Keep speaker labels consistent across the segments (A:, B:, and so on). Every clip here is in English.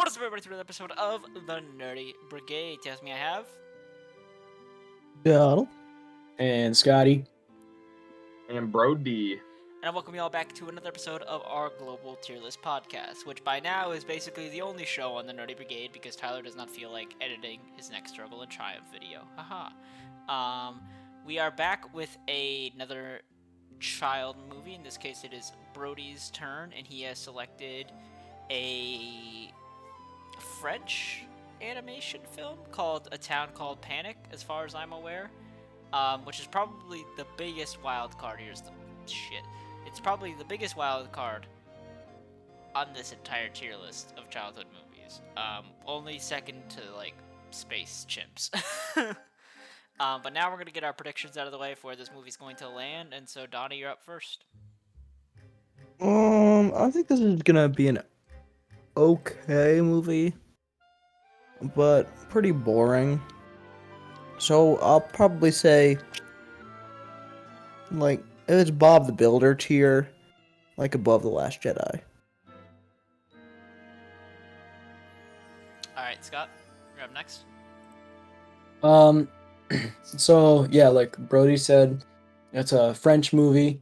A: What is up, everybody, to another episode of the Nerdy Brigade? Tells me I have.
B: Donald. And Scotty.
C: And Brody.
A: And I welcome you all back to another episode of our Global Tier List podcast, which by now is basically the only show on the Nerdy Brigade because Tyler does not feel like editing his next Struggle and Triumph video. Haha. We are back with another child movie. In this case, it is Brody's turn, and he has selected a French animation film called A Town Called Panic, as far as I'm aware, which is probably the biggest wild card. Here's the shit. It's probably the biggest wild card on this entire tier list of childhood movies. Only second to, like, Space Chimps. But now we're going to get our predictions out of the way for where this movie's going to land, and so, Donnie, you're up first.
B: I think this is gonna be an okay movie, but pretty boring. So I'll probably say, like, it's Bob the Builder tier, like above The Last Jedi.
A: Alright, Scott, you're up next.
D: So yeah, like Brody said, it's a French movie,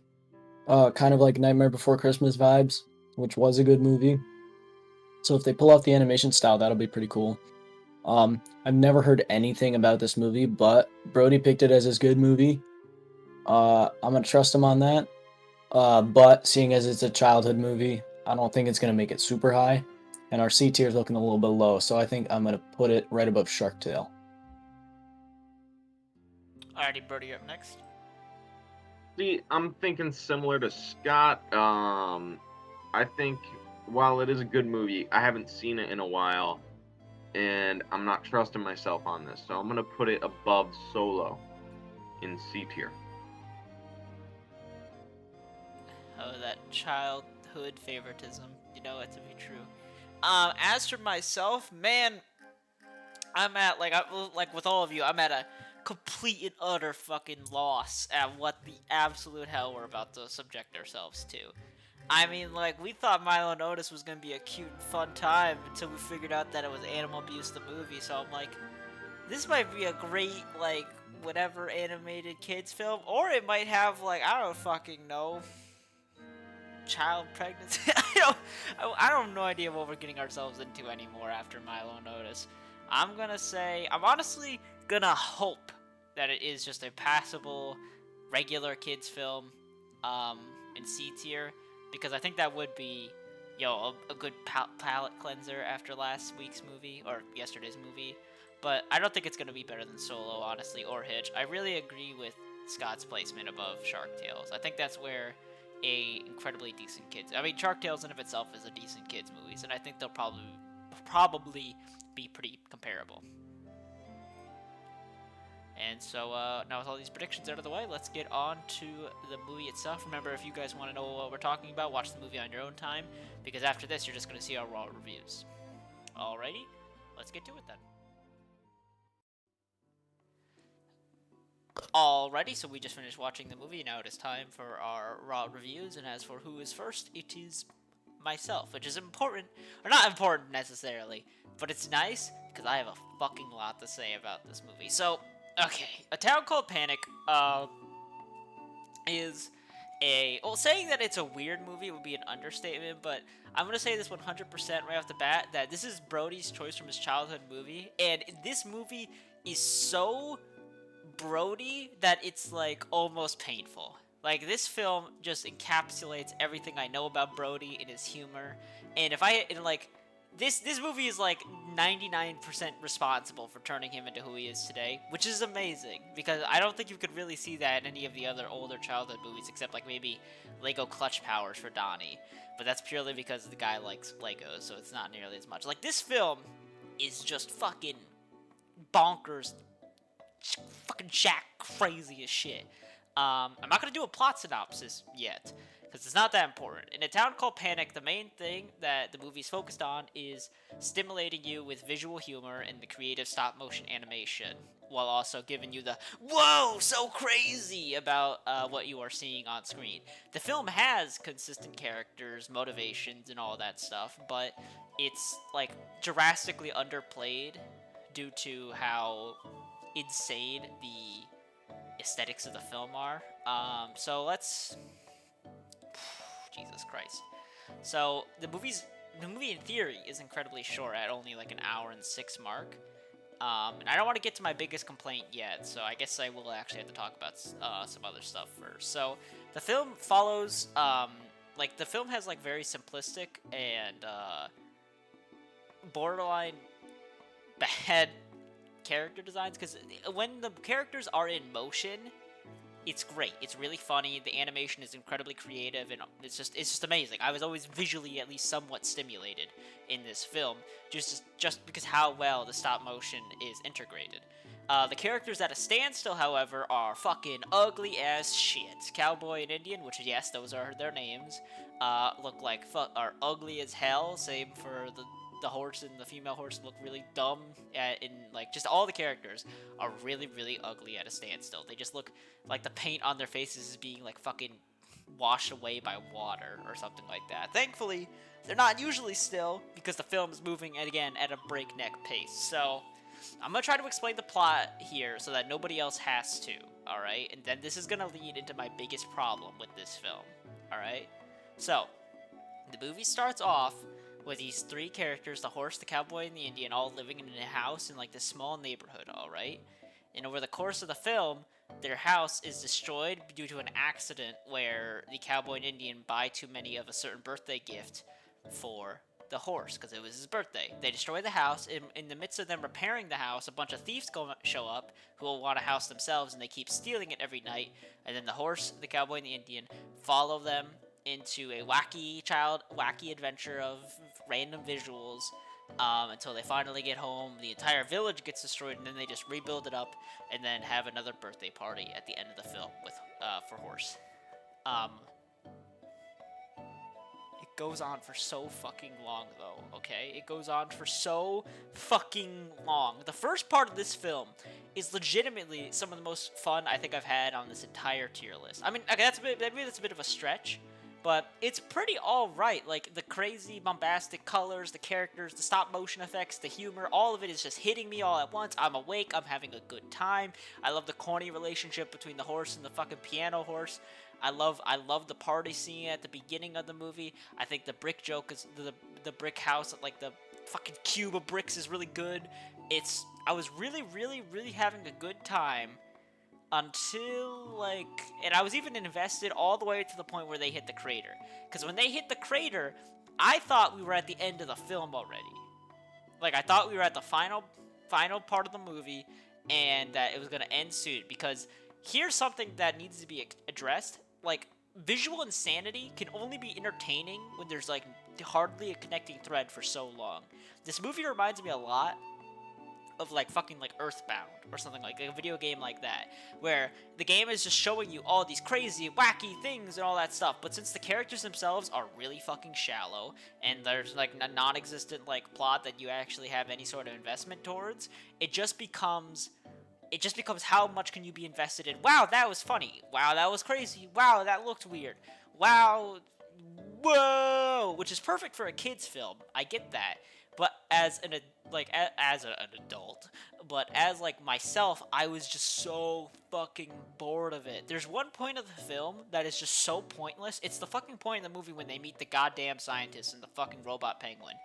D: kind of like Nightmare Before Christmas vibes, which was a good movie. So if they pull off the animation style, that'll be pretty cool. I've never heard anything about this movie, but Brody picked it as his good movie. I'm gonna trust him on that. But seeing as it's a childhood movie, I don't think it's gonna make it super high, and our C tier is looking a little bit low. So I think I'm gonna put it right above Shark Tale.
A: Alrighty, Brody, you're up next.
C: See, I'm thinking similar to Scott. I think while it is a good movie, I haven't seen it in a while, and I'm not trusting myself on this. So I'm gonna put it above Solo in C tier.
A: Oh, that childhood favoritism. You know it to be true. As for myself, man, I'm at, like with all of you, I'm at a complete and utter fucking loss at what the absolute hell we're about to subject ourselves to. I mean, like, we thought Milo and Otis was gonna be a cute and fun time until we figured out that it was Animal Abuse the movie, so I'm like, this might be a great, like, whatever animated kids film, or it might have, like, I don't fucking know, child pregnancy. I don't have no idea what we're getting ourselves into anymore after Milo and Otis. I'm gonna say, I'm honestly gonna hope that it is just a passable, regular kids film, in C tier, because I think that would be, a good palate cleanser after last week's movie, or yesterday's movie. But I don't think it's gonna be better than Solo, honestly, or Hitch. I really agree with Scott's placement above Shark Tales. I think that's where a incredibly decent kids. I mean, Shark Tales in of itself is a decent kids movies, and I think they'll probably be pretty comparable. And so now with all these predictions out of the way, let's get on to the movie itself. Remember, if you guys want to know what we're talking about, watch the movie on your own time, because after this, you're just going to see our raw reviews. Alrighty, let's get to it then. Alrighty, so we just finished watching the movie. Now it is time for our raw reviews, and as for who is first, it is myself, which is important, or not important necessarily, but it's nice because I have a fucking lot to say about this movie. So, okay, A Town Called Panic is saying that it's a weird movie would be an understatement, but I'm gonna say this 100% right off the bat, that this is Brody's choice from his childhood movie, and this movie is so Brody that it's, like, almost painful. Like, this film just encapsulates everything I know about Brody in his humor, and this movie is, like, 99% responsible for turning him into who he is today, which is amazing, because I don't think you could really see that in any of the other older childhood movies, except, like, maybe Lego Clutch Powers for Donnie, but that's purely because the guy likes Legos, so it's not nearly as much. Like, this film is just fucking bonkers, fucking Shaq crazy as shit. I'm not gonna do a plot synopsis yet, because it's not that important. In A Town Called Panic, the main thing that the movie's focused on is stimulating you with visual humor and the creative stop-motion animation. while also giving you the whoa, so crazy about what you are seeing on screen. The film has consistent characters, motivations, and all that stuff, but it's like drastically underplayed due to how insane the aesthetics of the film are. So let's Jesus Christ. So the movie in theory is incredibly short at only like an hour and 6 mark. And I don't want to get to my biggest complaint yet, so I guess I will actually have to talk about some other stuff first. So the film follows, like the film has like very simplistic and borderline bad character designs, because when the characters are in motion, it's great. It's really funny. The animation is incredibly creative, and it's just amazing. I was always visually at least somewhat stimulated in this film, just because how well the stop motion is integrated. The characters at a standstill, however, are fucking ugly as shit. Cowboy and Indian, which yes, those are their names, look like are ugly as hell. Same for the horse, and the female horse look really dumb. In like just all the characters are really ugly at a standstill. They just look like the paint on their faces is being like fucking washed away by water or something like that. Thankfully, they're not usually still because the film is moving again at a breakneck pace. So I'm gonna try to explain the plot here so that nobody else has to. All right, and then this is gonna lead into my biggest problem with this film. All right, so the movie starts off with these 3 characters, the horse, the cowboy, and the Indian, all living in a house in like this small neighborhood, alright? And over the course of the film, their house is destroyed due to an accident where the cowboy and Indian buy too many of a certain birthday gift for the horse, because it was his birthday. They destroy the house. In the midst of them repairing the house, a bunch of thieves
B: show up who will want a house themselves, and they keep stealing it every night. And then the horse, the cowboy, and the Indian follow them into a wacky adventure of random visuals until they finally get home. The entire village gets destroyed, and then they just rebuild it up, and then have another birthday party at the end of the film with for Horse. It goes on for so fucking long, though, okay? It goes on for so fucking long. The first part of this film is legitimately some of the most fun I think I've had on this entire tier list. I mean, okay, maybe that's a bit of a stretch, but it's pretty alright. Like, the crazy, bombastic colors, the characters, the stop-motion effects, the humor, all of it is just hitting me all at once. I'm awake, I'm having a good time. I love the corny relationship between the horse and the fucking piano horse. I love the party scene at the beginning of the movie. I think the brick joke is the brick house, like the fucking cube of bricks, is really good. I was really having a good time until, like, and I was even invested all the way to the point where they hit the crater. Because when they hit the crater, I thought we were at the end of the film already. Like, I thought we were at the final part of the movie, and that it was gonna end soon. Because here's something that needs to be addressed. Like, visual insanity can only be entertaining when there's, like, hardly a connecting thread for so long. This movie reminds me a lot of, like, fucking, like, Earthbound or something, like a video game like that, where the game is just showing you all these crazy, wacky things and all that stuff, but since the characters themselves are really fucking shallow, and there's, like, a non-existent, like, plot that you actually have any sort of investment towards, it just becomes how much can you be invested in. Wow, that was funny. Wow, that was crazy. Wow, that looked weird. Wow, whoa, which is perfect for a kid's film. I get that. But as an adult, but as, like, myself, I was just so fucking bored of it. There's one point of the film that is just so pointless. It's the fucking point in the movie when they meet the goddamn scientist and the fucking robot penguin.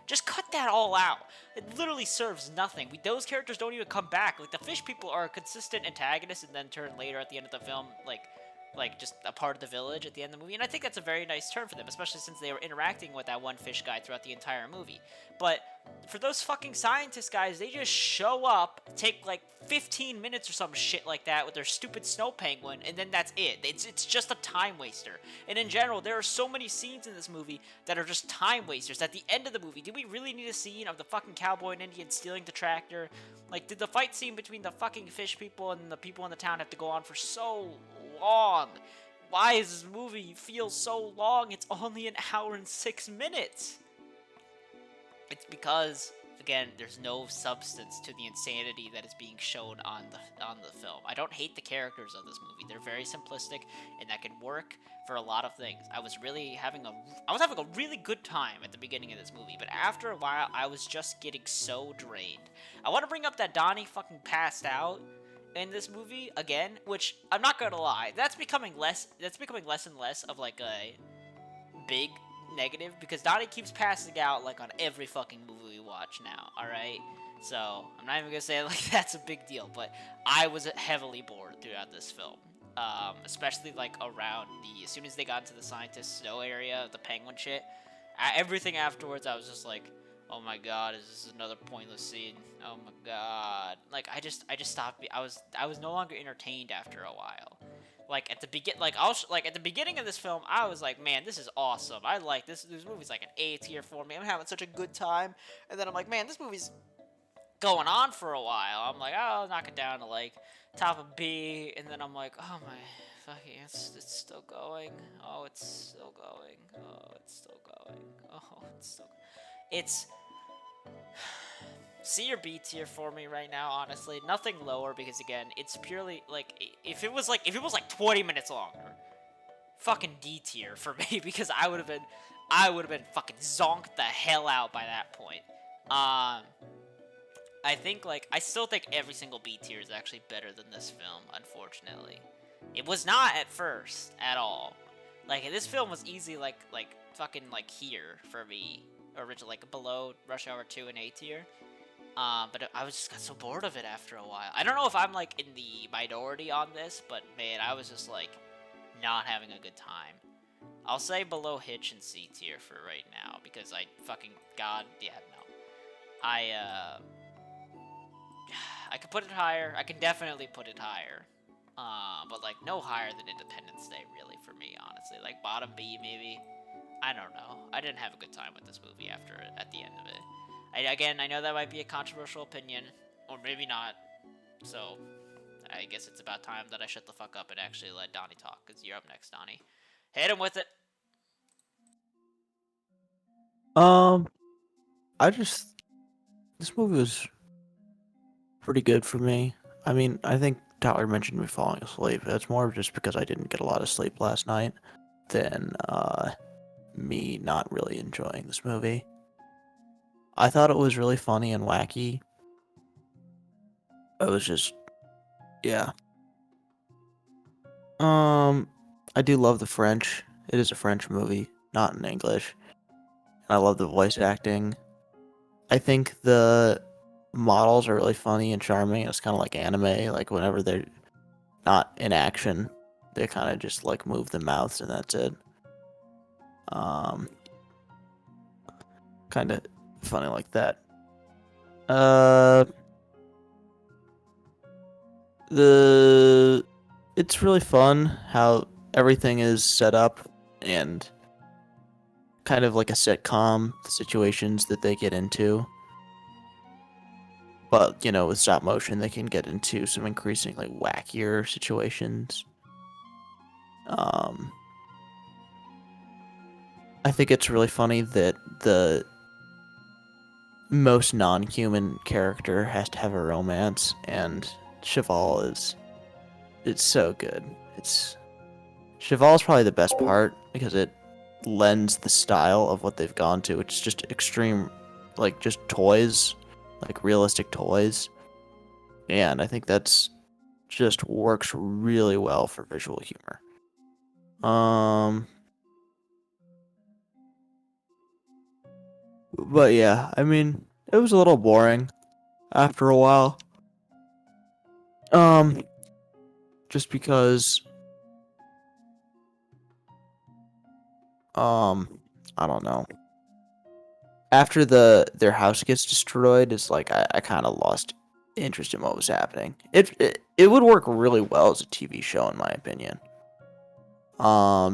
B: Just cut that all out. It literally serves nothing. Those characters don't even come back. Like, the fish people are a consistent antagonist and then turn later at the end of the film, like just a part of the village at the end of the movie, and I think that's a very nice turn for them, especially since they were interacting with that one fish guy throughout the entire movie. But for those fucking scientist guys, they just show up, take like 15 minutes or some shit like that with their stupid snow penguin, and then that's it. It's just a time waster. And in general, there are so many scenes in this movie that are just time wasters. At the end of the movie, did we really need a scene of the fucking cowboy and Indian stealing the tractor? Like, did the fight scene between the fucking fish people and the people in the town have to go on for so long? Why does this movie feel so long? It's only an hour and 6 minutes. It's because again, there's no substance to the insanity that is being shown on the film. I don't hate the characters of this movie. They're very simplistic, and that can work for a lot of things. I was having a really good time at the beginning of this movie, but after a while, I was just getting so drained. I want to bring up that Donnie fucking passed out in this movie again, which I'm not gonna lie, that's becoming less and less of like a big negative, because Donnie keeps passing out like on every fucking movie we watch now, alright? So, I'm not even gonna say like that's a big deal, but I was heavily bored throughout this film. Especially like around as soon as they got into the scientist snow area, the penguin shit, everything afterwards I was just like, oh my god, is this another pointless scene? Oh my god. Like, I just stopped, I was no longer entertained after a while. Like at the at the beginning of this film, I was like, man, this is awesome. I like this movie's like an A tier for me. I'm having such a good time. And then I'm like, man, this movie's going on for a while. I'm like, oh, I'll knock it down to like top of B, and then I'm like, oh my fucking, it's still going. Oh, it's still going. Oh, it's still going. Oh, it's still it's C or B tier for me right now, honestly. Nothing lower, because again, it's purely like if it was like 20 minutes longer, fucking D tier for me, because I would have been fucking zonked the hell out by that point. I think I still think every single B tier is actually better than this film, unfortunately. It was not at first at all. Like, this film was easy fucking here for me originally, like below Rush Hour 2 and A tier. But I just got so bored of it after a while. I don't know if I'm like in the minority on this, but man, I was just like not having a good time. I'll say below Hitch and C tier for right now, because I fucking I could put it higher. I can definitely put it higher. But like no higher than Independence Day really for me, honestly. Like bottom B maybe. I don't know. I didn't have a good time with this movie at the end of it. I know that might be a controversial opinion, or maybe not, so I guess it's about time that I shut the fuck up and actually let Donnie talk, because you're up next, Donnie. Hit him with it!
E: This movie was pretty good for me. I mean, I think Tyler mentioned me falling asleep. That's more just because I didn't get a lot of sleep last night than, me not really enjoying this movie. I thought it was really funny and wacky. It was just, yeah. I do love the French. It is a French movie, not in English. I love the voice acting. I think the models are really funny and charming. It's kind of like anime. Like whenever they're not in action, they kind of just like move the mouths and that's it. Kind of funny like that. It's really fun how everything is set up and kind of like a sitcom, the situations that they get into. But, with stop motion, they can get into some increasingly wackier situations. I think it's really funny that the most non-human character has to have a romance, and Cheval it's so good. Cheval is probably the best part because it lends the style of what they've gone to. It's just extreme, like just toys, like realistic toys, and I think that's just works really well for visual humor. But yeah, I mean, it was a little boring after a while. Just because, I don't know. After their house gets destroyed, it's like I kind of lost interest in what was happening. It would work really well as a TV show, in my opinion.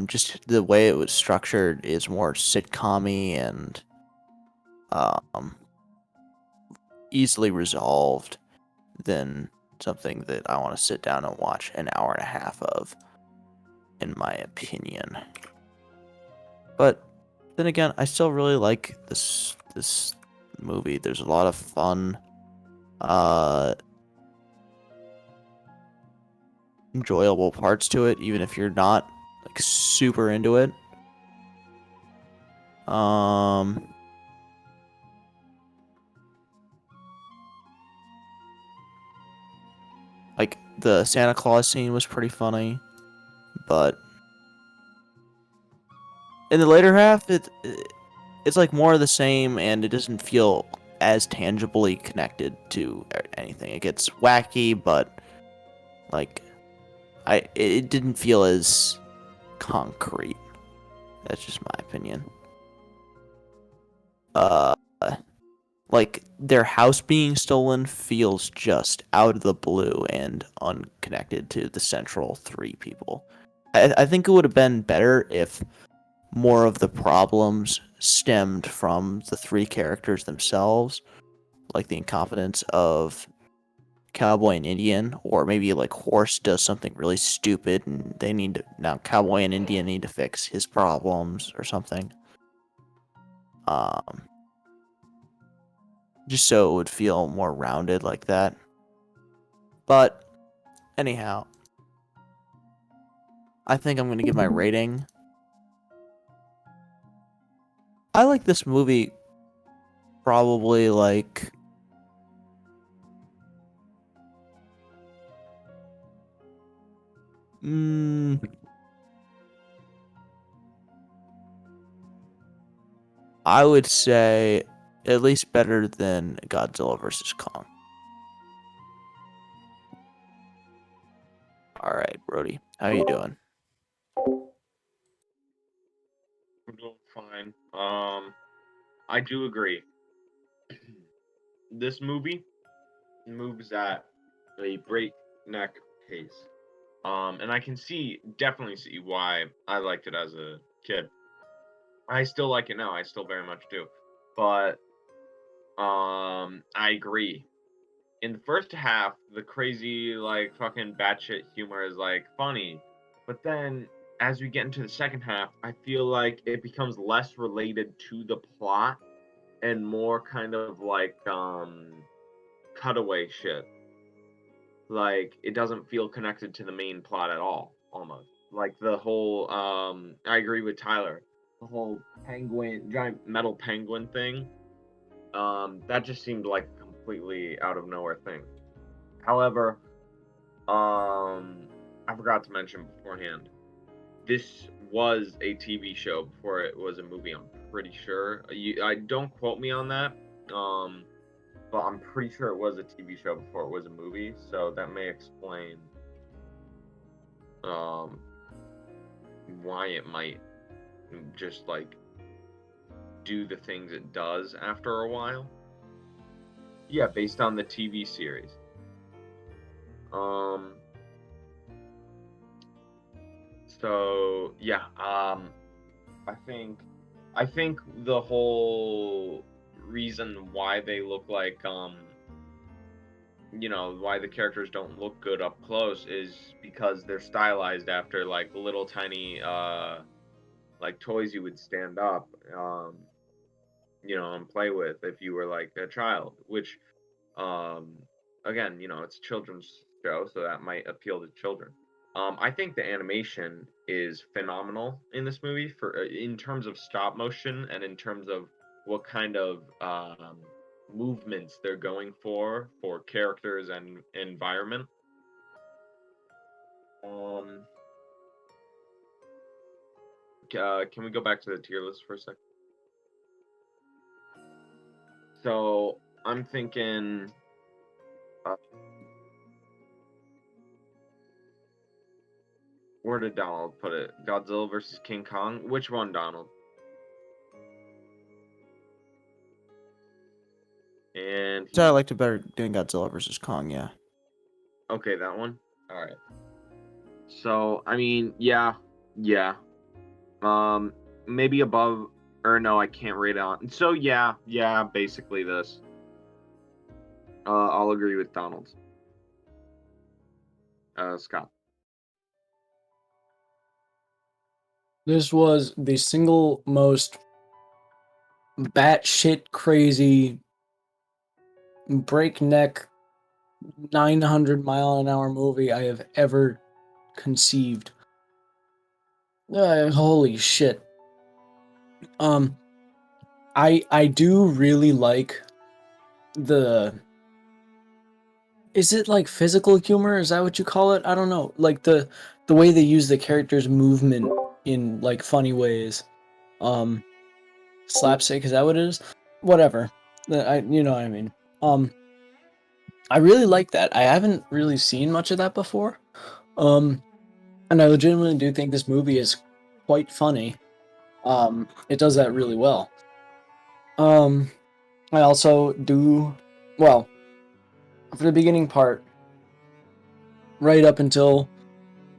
E: Just the way it was structured is more sitcom-y and easily resolved than something that I want to sit down and watch an hour and a half of, in my opinion. But then again, I still really like this movie. There's a lot of fun, uh, enjoyable parts to it, even if you're not like super into it. Like the Santa Claus scene was pretty funny, but in the later half, it's like more of the same, and it doesn't feel as tangibly connected to anything. It gets wacky, but like it didn't feel as concrete. That's just my opinion. Uh, like their house being stolen feels just out of the blue and unconnected to the central three people. I think it would have been better if more of the problems stemmed from the three characters themselves, like the incompetence of Cowboy and Indian, or maybe like Horse does something really stupid and they need to, now Cowboy and Indian need to fix his problems or something. Just so it would feel more rounded like that. But anyhow, I think I'm gonna give my rating. I like this movie probably like I would say at least better than Godzilla vs. Kong. All right, Brody, how you doing?
C: I'm doing fine. I do agree. This movie moves at a breakneck pace. And I can definitely see why I liked it as a kid. I still like it now. I still very much do. But I agree. In the first half, the crazy like fucking batshit humor is like funny, but then as we get into the second half, I feel like it becomes less related to the plot and more kind of like cutaway shit. Like it doesn't feel connected to the main plot at all, almost. Like the whole I agree with Tyler. The whole penguin giant metal penguin thing. That just seemed like a completely out of nowhere thing. However, I forgot to mention beforehand. This was a TV show before it was a movie. I'm pretty sure. I don't quote me on that. But I'm pretty sure it was a TV show before it was a movie. So that may explain, why it might just like do the things it does after a while. Yeah, based on the TV series. So yeah, I think the whole reason why they look like why the characters don't look good up close is because they're stylized after like little tiny like toys you would stand up and play with if you were like a child, which um again, it's a children's show, so that might appeal to children. I think the animation is phenomenal in this movie for in terms of stop motion and in terms of what kind of movements they're going for characters and environment. Um, can we go back to the tier list for a sec? So I'm thinking. Where did Donald put it? Godzilla versus King Kong? Which one, Donald? And
E: So I liked it better doing Godzilla vs. Kong, yeah.
C: okay, that one. All right. So I mean, yeah. Maybe above, or no, I can't rate it on. So yeah, basically this. I'll agree with Donald. Scott.
D: This was the single most batshit crazy breakneck 900-mile-an-hour movie I have ever conceived. Holy shit. I do really like the. Is it like physical humor? Is that what you call it? I don't know. Like the way they use the characters' movement in like funny ways. Slapstick, is that what it is? Whatever. You know what I mean. I really like that. I haven't really seen much of that before. And I legitimately do think this movie is quite funny. It does that really well. I also do well for the beginning part, right up until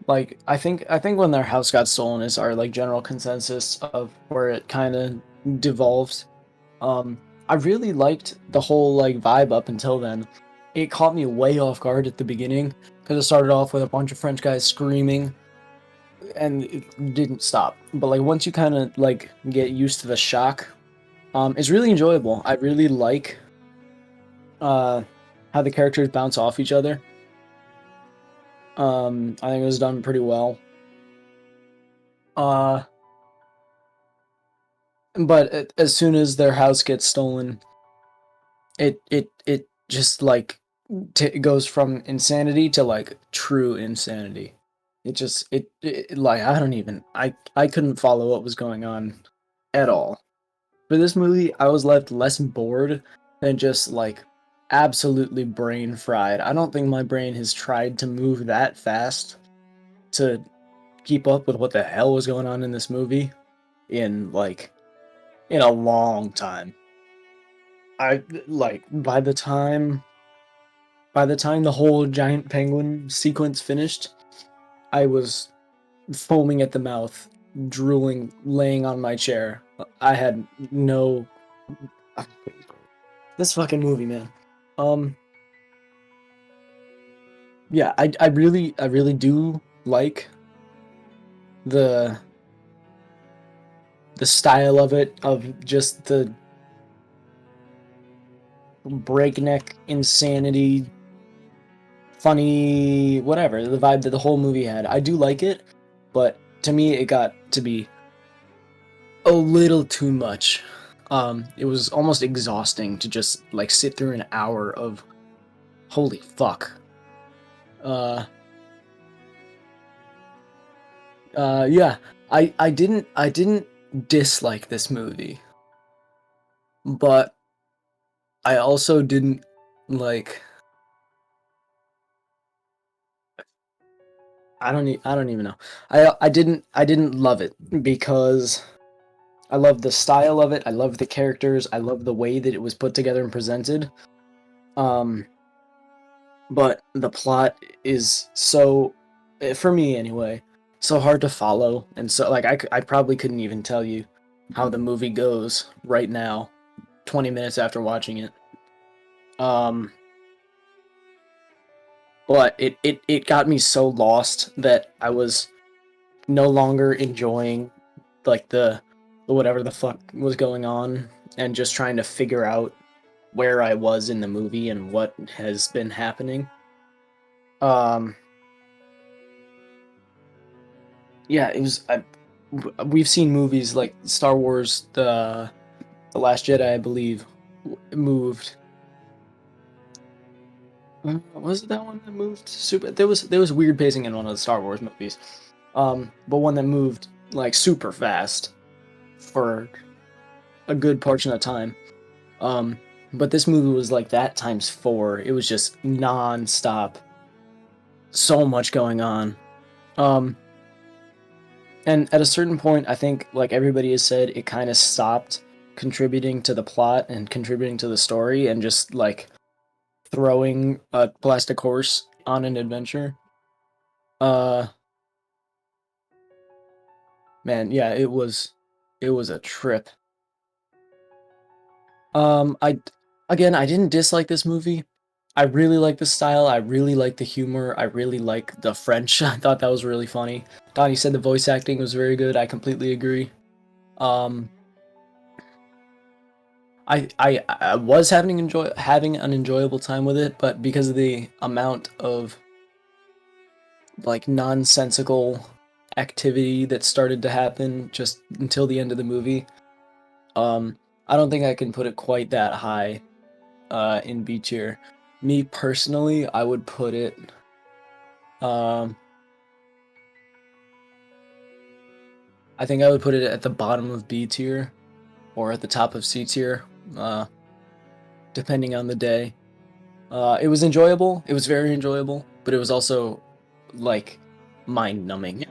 D: like I think when their house got stolen is our like general consensus of where it kind of devolves. I really liked the whole like vibe up until then. It caught me way off guard at the beginning because it started off with a bunch of French guys screaming, and it didn't stop. But like once you kind of like get used to the shock, it's really enjoyable. I really like how the characters bounce off each other. I think it was done pretty well. But as soon as their house gets stolen, it just like goes from insanity to like true insanity. It just it like I don't even I couldn't follow what was going on at all. For this movie, I was left less bored than just like absolutely brain fried. I don't think my brain has tried to move that fast to keep up with what the hell was going on in this movie in a long time. I like by the time the whole giant penguin sequence finished, I was foaming at the mouth, drooling, laying on my chair. I had no this fucking movie, man. Yeah, I really do like the style of it, of just the breakneck insanity, funny, whatever, the vibe that the whole movie had. I do like it, but to me it got to be a little too much. It was almost exhausting to just like sit through an hour of holy fuck. Yeah, I didn't dislike this movie, but I also didn't like. I don't even know. I didn't love it because I love the style of it. I love the characters. I love the way that it was put together and presented. Um, but the plot is so, for me anyway, so hard to follow, and so like I probably couldn't even tell you how the movie goes right now, 20 minutes after watching it. But it got me so lost that I was no longer enjoying like the whatever the fuck was going on and just trying to figure out where I was in the movie and what has been happening. Yeah, it was. We've seen movies like Star Wars, the Last Jedi, I believe, moved. Was it that one that moved super? There was weird pacing in one of the Star Wars movies, but one that moved like super fast for a good portion of time. But this movie was like that times 4. It was just non-stop. So much going on. And at a certain point, I think, like everybody has said, it kind of stopped contributing to the plot and contributing to the story and just like throwing a plastic horse on an adventure. Man, yeah, it was a trip. I again, I didn't dislike this movie. I really like the style. I really like the humor. I really like the French. I thought that was really funny. Donnie said the voice acting was very good. I completely agree. Um, I was having an enjoyable time with it, but because of the amount of like nonsensical activity that started to happen just until the end of the movie, I don't think I can put it quite that high in B tier. Me personally, I would put it um I think I would put it at the bottom of B tier or at the top of C tier, depending on the day. It was enjoyable. It was very enjoyable, but it was also like mind numbing.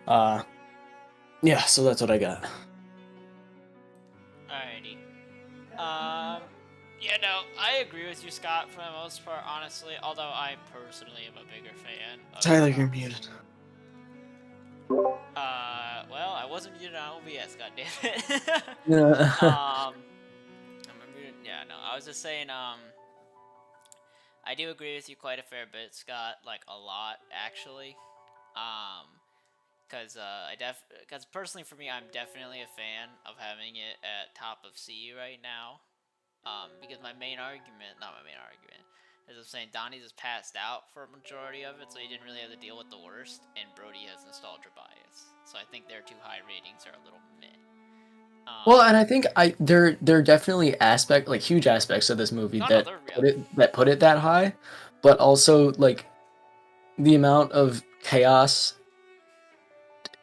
D: uh, yeah. So that's what I got.
B: Alrighty. Yeah, no, I agree with you, Scott, for the most part, honestly. Although I personally am a bigger fan of.
D: Tyler, you're muted.
B: Well, I wasn't muted on OBS, goddammit.
D: Yeah.
B: Yeah, no, I was just saying, I do agree with you quite a fair bit, Scott, like a lot, actually. Because personally for me, I'm definitely a fan of having it at top of C right now. Because not my main argument, is I'm saying Donnie just passed out for a majority of it, so he didn't really have to deal with the worst, and Brody has nostalgia bias. So I think their 2 high ratings are a little meh.
D: Well, and I think there are definitely huge aspects of this movie that put it that high, but also like the amount of chaos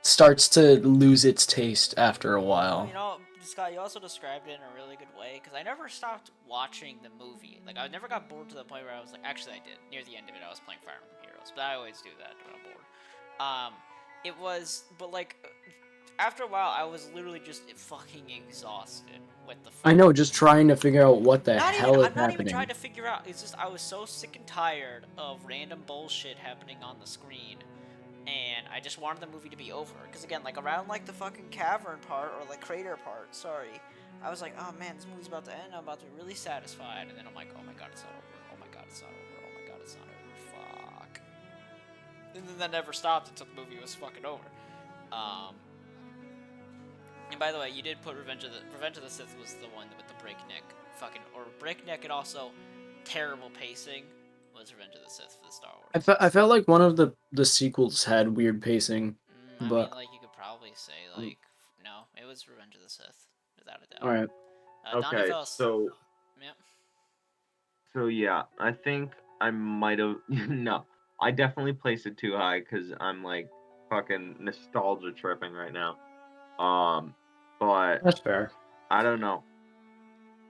D: starts to lose its taste after a while.
B: You know, Scott, you also described it in a really good way, because I never stopped watching the movie. Like, I never got bored to the point where I was like, actually I did. Near the end of it, I was playing Fire Emblem Heroes, but I always do that when I'm bored. But like, after a while, I was literally just fucking exhausted with the
D: I know, just trying to figure out what the hell is
B: I'm not even
D: happening.
B: trying to figure out, it's just, I was so sick and tired of random bullshit happening on the screen. And I just wanted the movie to be over. Because again, like around like the fucking cavern part, or like crater part, sorry. I was like, oh man, this movie's about to end, I'm about to be really satisfied. And then I'm like, oh my god, it's not over. Oh my god, it's not over. Oh my god, it's not over. Fuck. And then that never stopped until the movie was fucking over. And by the way, you did put Revenge of the Sith was the one with the breakneck and also terrible pacing. Was Revenge of the Sith for the Star Wars.
D: I felt like one of the sequels had weird pacing,
B: I
D: but
B: mean, like you could probably say like no, it was Revenge of the Sith, without a doubt.
D: all right.
C: Okay, so
B: Yep.
C: So yeah, I think I might have no. I definitely placed it too high because I'm like fucking nostalgia tripping right now. But
D: That's fair.
C: I don't know.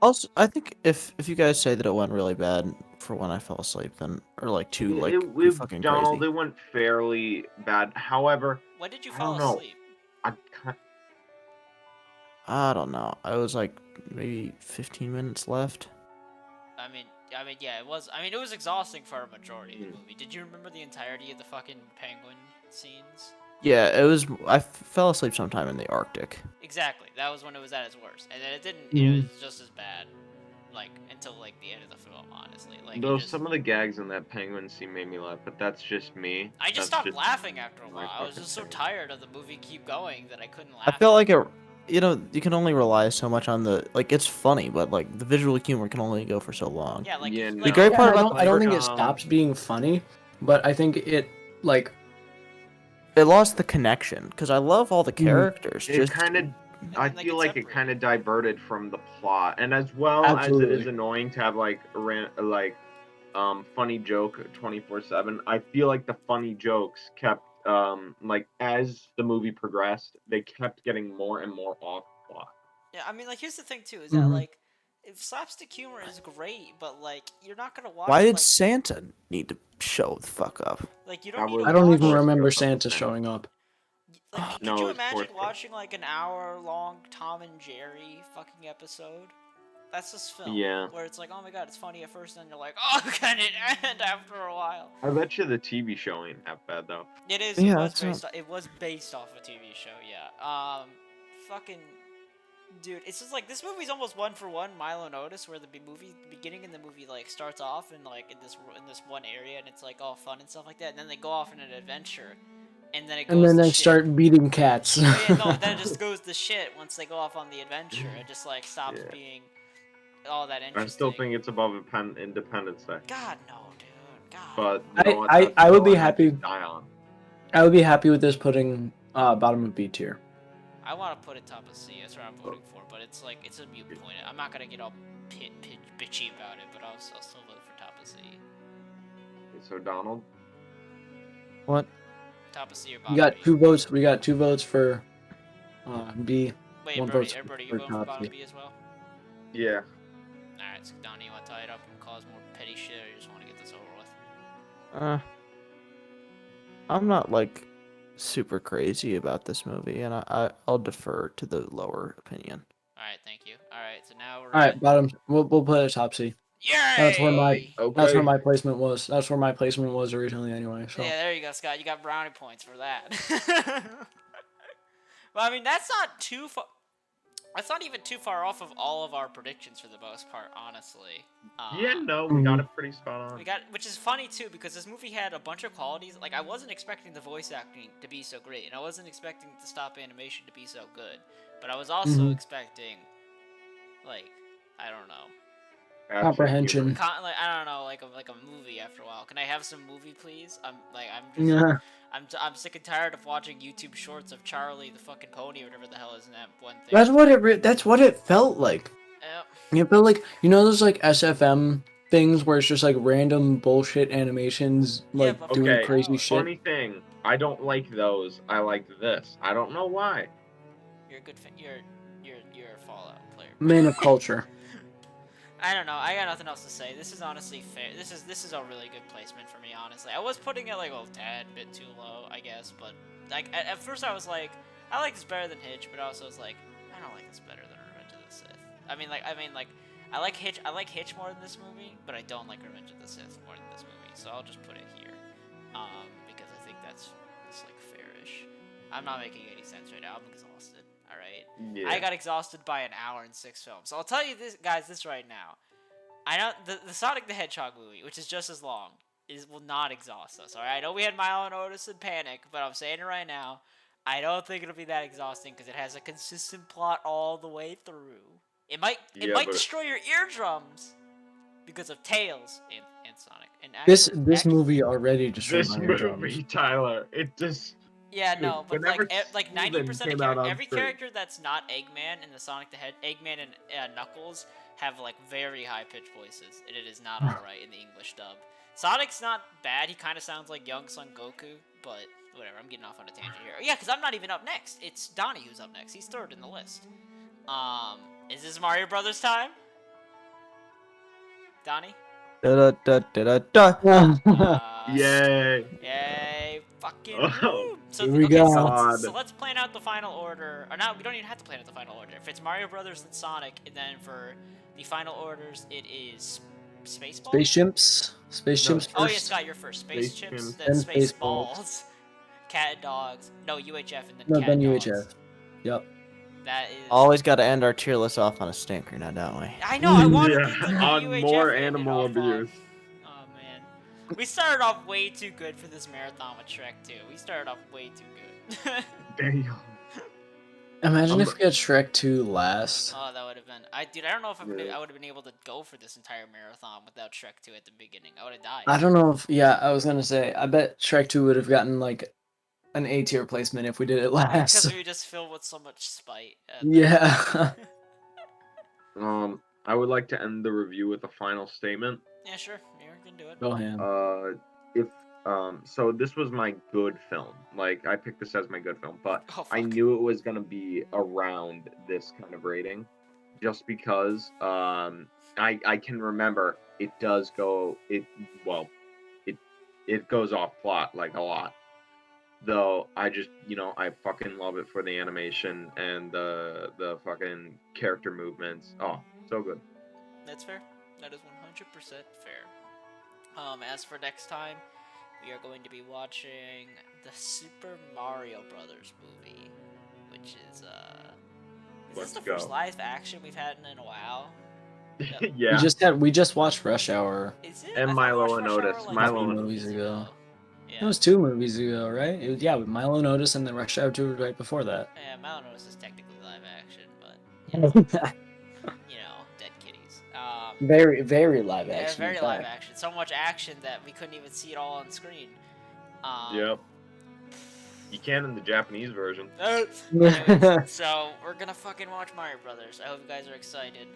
E: Also, I think if you guys say that it went really bad for when I fell asleep, then or like too like be fucking
C: Donald,
E: crazy.
C: it went fairly bad. However,
B: When did you
C: I
B: fall
C: don't know.
B: asleep?
E: I don't know. I was like maybe 15 minutes left.
B: I mean, yeah, it was. I mean, it was exhausting for a majority of the movie. Did you remember the entirety of the fucking penguin scenes?
E: Yeah, it was. I fell asleep sometime in the Arctic.
B: Exactly. That was when it was at its worst, and then it didn't. It was just as bad, like until like the end of the film. Honestly, like
C: Though some of the gags in that penguin scene made me laugh, but that's just me.
B: I just stopped laughing after a
C: my
B: while. I was
C: fucking
B: just so
C: thing.
B: tired of the movie keep going that I couldn't laugh.
E: I felt like it. You know, you can only rely so much on the like. It's funny, but like the visual humor can only go for so long.
B: Yeah, like
C: Yeah,
E: The great part about
D: I don't think it
C: um,
D: stops being funny, but I think it like
E: it lost the connection because I love all the characters.
C: It
E: Just
C: kind of. I
B: they
C: feel
B: get
C: like it
B: separated.
C: kind of diverted from the plot, and as well as it
D: Absolutely.
C: is annoying to have like funny joke 24/7. I feel like the funny jokes kept like as the movie progressed, they kept getting more and more off plot.
B: Yeah, I mean, like here's the thing too, is that like if slapstick humor is great, but like you're not gonna watch.
E: why did
B: like,
E: Santa need to show the fuck up?
B: Like you
C: That
B: don't need
C: was-
B: to
D: I don't
B: watch,
D: even
C: was
D: remember
C: supposed to
D: Santa
C: be.
D: showing up.
B: Like,
C: No,
B: could you
C: it was
B: imagine
C: fourth
B: watching like an hour-long Tom and Jerry fucking episode? That's this film.
C: Yeah.
B: Where it's like, oh my god, it's funny at first, and then you're like, oh, can it end after a while?
C: I bet you the TV show ain't that bad though.
B: It is.
E: Yeah,
B: It was based off a TV show. Yeah. Fucking. Dude, it's just like this movie's almost one for one Milo Notice, where the beginning in the movie like starts off in like in this one area, and it's like all fun and stuff like that, and then they go off in an adventure, and then it goes
D: And then
B: to
D: they
B: shit.
D: start beating cats.
B: Oh, yeah, no, then it just goes to shit once they go off on the adventure. It just like stops
C: Yeah.
B: being all that interesting.
C: I still think it's above Independence Day.
B: God no, dude. God.
C: But
B: no.
C: you know what?
D: I
C: That's the
D: would
C: hill
D: be
C: I had to
D: happy.
C: Die on.
D: I would be happy with this putting bottom of B tier.
B: I want to put it top of C. That's what I'm voting for. But it's like it's a mute point. I'm not gonna get all bitchy about it, but I'll still vote for top of C.
C: Okay, so Donald.
E: What?
B: Top of C or
D: We
B: bottom
D: got
B: B.
D: 2 votes. We got 2 votes for B.
B: Wait,
D: one
B: Birdie,
D: vote's
B: everybody, you
D: for
B: voting for
D: top
B: bottom
D: C.
B: B as well?
C: Yeah.
B: Alright, so Donnie, you want to tie it up and cause more petty shit, or you just want to get this over with?
E: I'm not like super crazy about this movie, and I'll defer to the lower opinion.
B: Alright, thank you. Alright, so now we're
D: All right, bottom. We'll put it top C.
B: Yay!
D: That's where my That's where
C: Okay.
D: my placement was. That's where my placement was originally, anyway. So
B: Yeah, there you go, Scott. You got brownie points for that. Well, I mean, that's not too far. That's not even too far off of all of our predictions for the most part, honestly.
C: Yeah, no, we got it pretty spot on.
B: We got, which is funny too, because this movie had a bunch of qualities. Like, I wasn't expecting the voice acting to be so great, and I wasn't expecting the stop animation to be so good. But I was also expecting, like, I don't know,
D: comprehension.
B: like I don't know, like a movie after a while. Can I have some movie, please? I'm
D: Yeah.
B: I'm sick and tired of watching YouTube shorts of Charlie the fucking pony or whatever the hell is in that one thing.
D: That's what it felt like.
B: Yep.
D: It felt like, you know, those like SFM things where it's just like random bullshit animations like
B: but
D: doing
C: Okay,
D: crazy shit.
C: funny thing, I don't like those. I like this. I don't know why.
B: You're a good you're a Fallout player.
D: Man of culture.
B: I don't know. I got nothing else to say. This is honestly fair. This is a really good placement for me, honestly. I was putting it like a tad bit too low, I guess, but like at first I was like, I like this better than Hitch, but I also was like, I don't like this better than Revenge of the Sith. I mean, I like Hitch more than this movie, but I don't like Revenge of the Sith more than this movie. So I'll just put it here, because I think that's like fairish. I'm not making any sense right now. I'm exhausted. All right.
C: Yeah.
B: I got exhausted by an hour and 6 films. So I'll tell you this, guys, this right now. I know the Sonic the Hedgehog movie, which is just as long, will not exhaust us. All right. I know we had Milo and Otis and Panic, but I'm saying it right now. I don't think it'll be that exhausting because it has a consistent plot all the way through. It might
C: but-
B: destroy your eardrums because of Tails and Sonic. And
D: This
B: actually,
D: movie already destroyed
C: This
D: my eardrums.
C: movie, Tyler, it just.
B: Yeah,
C: Dude,
B: no, but
C: whenever
B: like
C: Steven
B: 90%
C: came
B: of
C: out on
B: every
C: screen-
B: character that's not Eggman in the Sonic the Eggman and Knuckles have like very high pitched voices, and it is not alright in the English dub. Sonic's not bad. He kind of sounds like young Son Goku, but whatever. I'm getting off on a tangent here. Yeah, because I'm not even up next. It's Donnie who's up next. He's third in the list. Is this Mario Brothers time? Donnie?
E: Da da da da da.
C: Yay!
B: Yay! Fucking
C: Oh,
B: woo! So,
D: here we
B: okay,
D: go.
B: so let's plan out the final order. Or not, we don't even have to plan out the final order. If it's Mario Brothers, then Sonic, and then for the final orders, it is Spaceballs?
D: Space chimps. Space
C: No.
D: chimps first.
B: Oh, yeah, Scott, you're first. Space
C: Space
B: Chimps,
C: Chimps.
B: then
D: Then
B: Spaceballs.
D: Spaceballs.
B: Cat and Dogs. No, UHF, and then
D: No,
B: Cat
D: then
B: and Dogs.
D: UHF. Yep.
B: That is...
E: Always got to end our tier list off on a stinker now, don't we?
B: I know, I wanted
C: Yeah,
B: it to be
C: on
B: UHF
C: more
B: ended
C: animal
B: off on.
C: abuse.
B: Oh, man. We started off way too good for this marathon with Shrek 2. We started off way too good.
C: Damn.
D: Imagine if we had Shrek 2 last.
B: Oh, that would have been... I don't know if
C: Yeah.
B: I would have been able to go for this entire marathon without Shrek 2 at the beginning. I would have died.
D: I don't know if, yeah, I was gonna say, I bet Shrek 2 would have gotten like an A tier placement if we did it
B: Because
D: last.
B: we were just filled with so much spite.
D: Yeah.
C: I would like to end the review with a final statement.
B: Yeah, sure. You can do it.
D: Go ahead.
C: So this was my good film. Like, I picked this as my good film, but
B: Oh,
C: I
B: fuck.
C: knew it was gonna be around this kind of rating, just because I can remember it does go it goes off plot like a lot. Though I just I fucking love it for the animation and the fucking character movements. Oh, so good.
B: That's fair. That is 100% fair. As for next time, we are going to be watching the Super Mario Brothers movie, which is
C: Let's
B: this the first
C: go.
B: live action we've had in a while?
C: Yeah.
D: We just watched Rush Hour.
B: Is it?
C: And
B: I thought we
C: Milo
B: watched
C: and
B: Rush Hour,
C: Otis.
B: like,
C: Milo
B: 2
C: and
D: movies
B: years
D: ago.
B: Yeah.
D: That was 2 movies ago, right? It was, yeah, with Milo and Otis, and then Rush Hour 2 was right before that.
B: Yeah, Malinois is technically live action, but you know, dead kitties.
D: very, very live
B: Yeah,
D: action. in
B: very live
D: fact.
B: action. So much action that we couldn't even see it all on screen.
C: Yep. You can in the Japanese version.
B: Anyways, so we're gonna fucking watch Mario Brothers. I hope you guys are excited,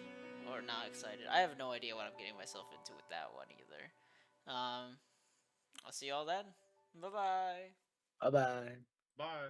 B: or not excited. I have no idea what I'm getting myself into with that one either. I'll see y'all then. Bye bye.
D: Bye bye.
C: Bye.